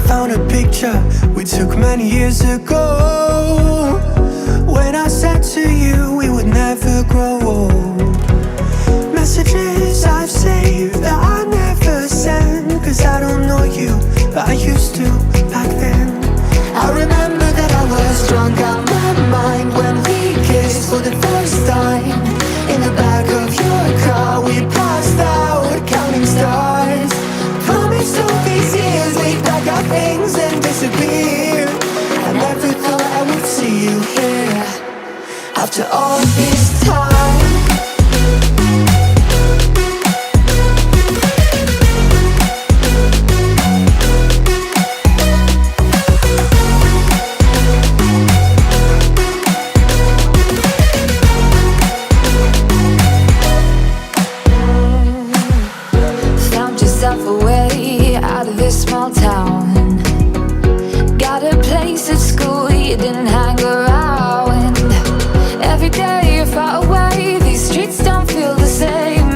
found a picture we took many years ago, when I said to you we would never grow old. Messages I've saved that I never send, cause I don't know you, but I used to back then. I remember that I was drunk out my mind when we kissed for the first time. In the back of your car we passed out counting stars. Promised all these years we'd pack our things and disappear. I never thought I would see you here after all this time. Away out of this small town, got a place at school you didn't hang around. Every day you're far away, these streets don't feel the same.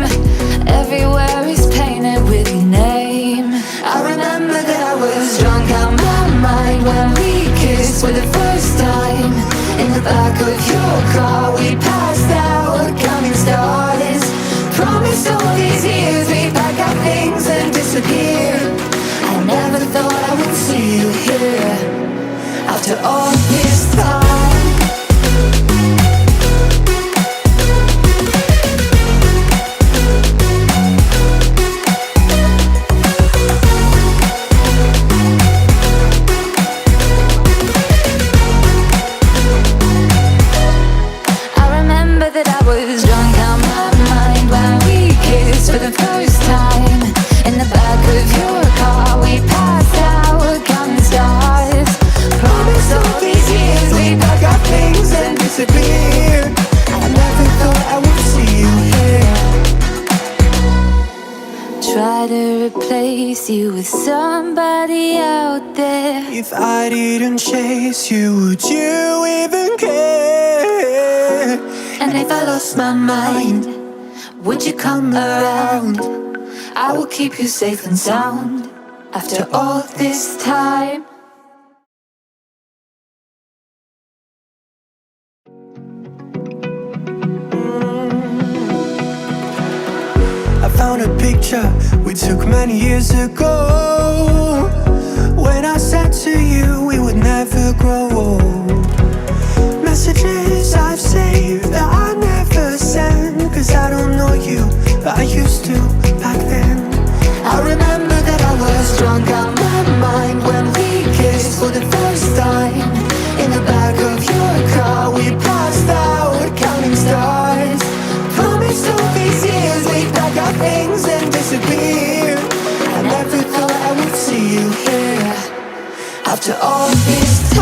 Everywhere is painted with your name. I remember that I was drunk out my mind when we kissed for the first time. In the back of your car we passed out counting stars. Promised all these years we'd pack our things and disappear. I never thought I would see you here after all this time. I remember that I was drunk out my mind when we kissed for the first time. In the back of your car we passed out counting stars. Promised all these years we'd pack our things and disappear. I never thought I would see you here. Try to replace you with somebody out there. If I didn't chase you, would you even care? And if I lost my mind, would you come around? I will keep you safe and sound after all this time. I found a picture we took many years ago, when I said to you we would never grow old. Messages I've saved that I never send, cause I don't know you, but I used to back then. I remember that I was drunk out my mind when we kissed for the first time. In the back of your car we passed out counting stars. Promised all these years we'd pack our things and disappear. I never thought I would see you here after all this time.